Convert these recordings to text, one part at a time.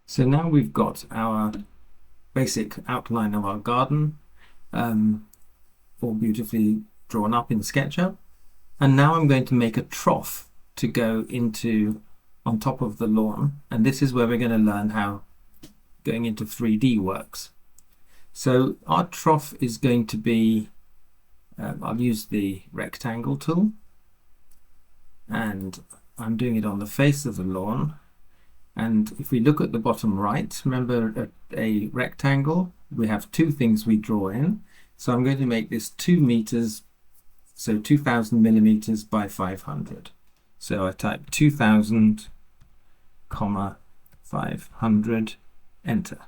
So now we've got our basic outline of our garden, all beautifully drawn up in SketchUp. And now I'm going to make a trough to go into on top of the lawn. And this is where we're going to learn how going into 3D works. So our trough is going to be, I'll use the rectangle tool, and I'm doing it on the face of the lawn. And if we look at the bottom right, remember a rectangle, we have two things we draw in. So I'm going to make this 2 meters, so 2000 millimeters by 500. So I type 2000, 500, enter.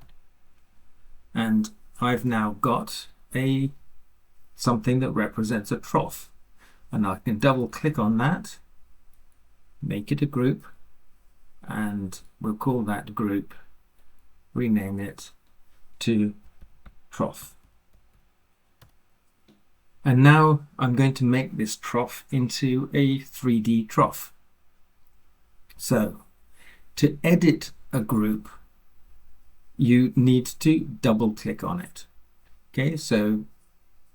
And I've now got something that represents a trough. And I can double click on that, make it a group, and we'll call that group, rename it to trough. And now I'm going to make this trough into a 3D trough. So to edit a group, you need to double click on it. Okay, so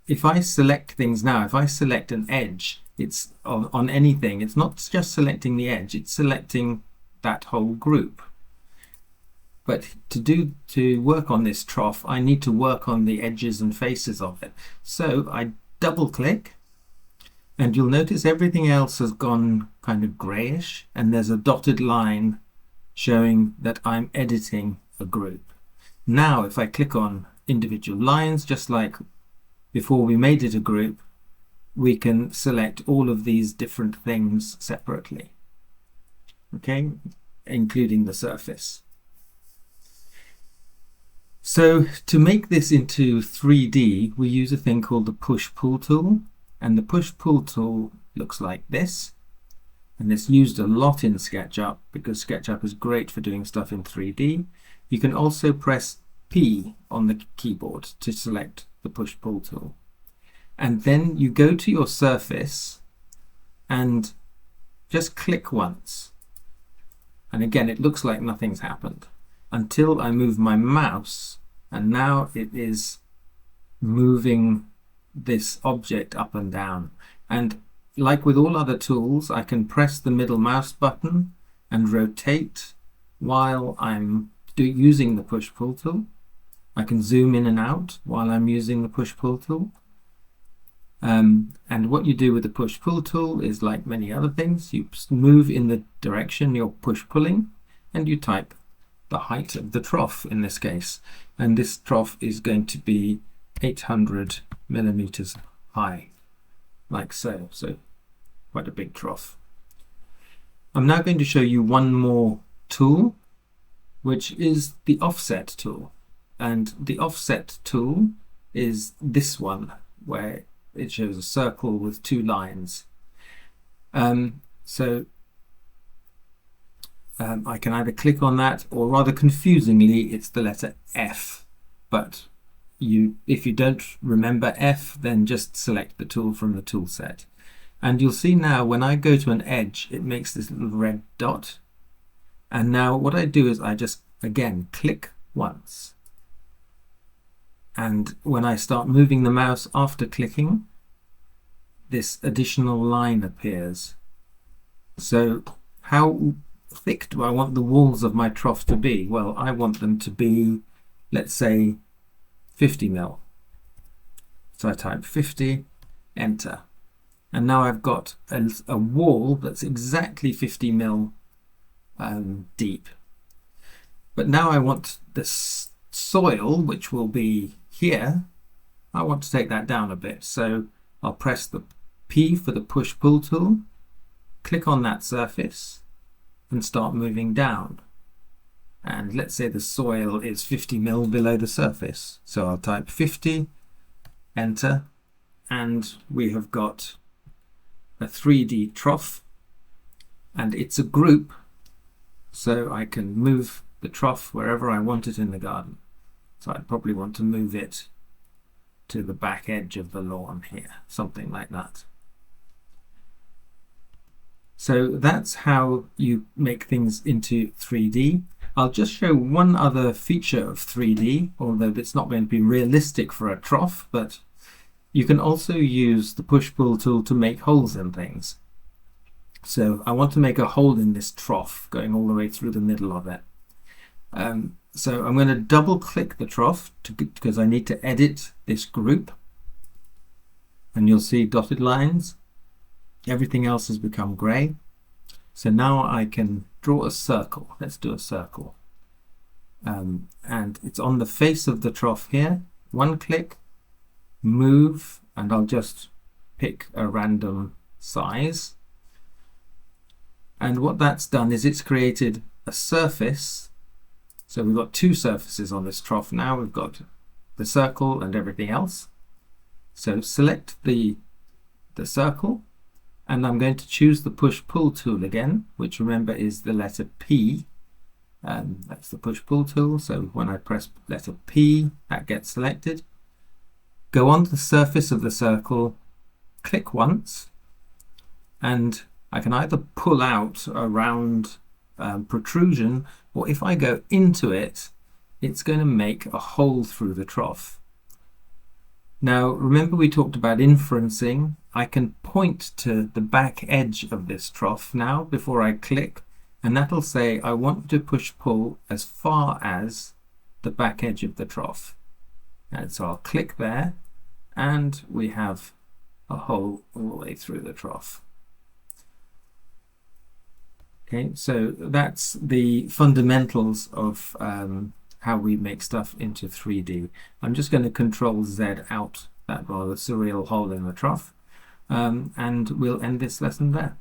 if I select things now, if I select an edge, it's on anything, it's not just selecting the edge, it's selecting that whole group. But to work on this trough, I need to work on the edges and faces of it. So I double click, and you'll notice everything else has gone kind of grayish, and there's a dotted line showing that I'm editing a group. Now if I click on individual lines, just like before we made it a group, we can select all of these different things separately, okay, including the surface. So to make this into 3D, we use a thing called the push-pull tool, and the push-pull tool looks like this, and it's used a lot in SketchUp because SketchUp is great for doing stuff in 3D. You can also press P on the keyboard to select the push-pull tool, and then you go to your surface and just click once, and again it looks like nothing's happened until I move my mouse, and now it is moving this object up and down. And like with all other tools, I can press the middle mouse button and rotate while I'm using the push-pull tool. I can zoom in and out while I'm using the push-pull tool. And what you do with the push-pull tool is like many other things, you move in the direction you're push-pulling, and you type the height of the trough in this case, and this trough is going to be 800 millimeters high, like so. So quite a big trough. I'm now going to show you one more tool, which is the offset tool, and the offset tool is this one where it shows a circle with 2 lines. I can either click on that, or rather confusingly it's the letter F, but if you don't remember F, then just select the tool from the tool set. And you'll see now when I go to an edge, it makes this little red dot. And now what I do is I just again click once, and when I start moving the mouse after clicking, this additional line appears. So how thick do I want the walls of my trough to be? Well, I want them to be, let's say, 50 mil. So I type 50, enter. And now I've got a wall that's exactly 50 mil deep. But now I want this soil, which will be here, I want to take that down a bit. So I'll press the P for the push-pull tool, click on that surface, and start moving down. And let's say the soil is 50 mil below the surface. So I'll type 50, enter, and we have got a 3D trough, and it's a group, so I can move the trough wherever I want it in the garden. So I'd probably want to move it to the back edge of the lawn here, something like that. So that's how you make things into 3D. I'll just show one other feature of 3D, although it's not going to be realistic for a trough, but you can also use the push-pull tool to make holes in things. So I want to make a hole in this trough going all the way through the middle of it. So I'm going to double click the trough because I need to edit this group, and you'll see dotted lines. Everything else has become grey. So now I can draw a circle. Let's do a circle. And it's on the face of the trough here. One click, move, and I'll just pick a random size. And what that's done is it's created a surface. So we've got two surfaces on this trough now. We've got the circle and everything else. So select the circle, and I'm going to choose the push-pull tool again, which remember is the letter P. That's the push-pull tool. So when I press letter P, that gets selected. Go on the surface of the circle, click once, and I can either pull out a round protrusion, or if I go into it, it's going to make a hole through the trough. Now remember we talked about inferencing. I can point to the back edge of this trough now before I click, and that'll say I want to push-pull as far as the back edge of the trough. And so I'll click there, and we have a hole all the way through the trough. Okay, so that's the fundamentals of how we make stuff into 3D. I'm just going to Control Z out that rather surreal hole in the trough, and we'll end this lesson there.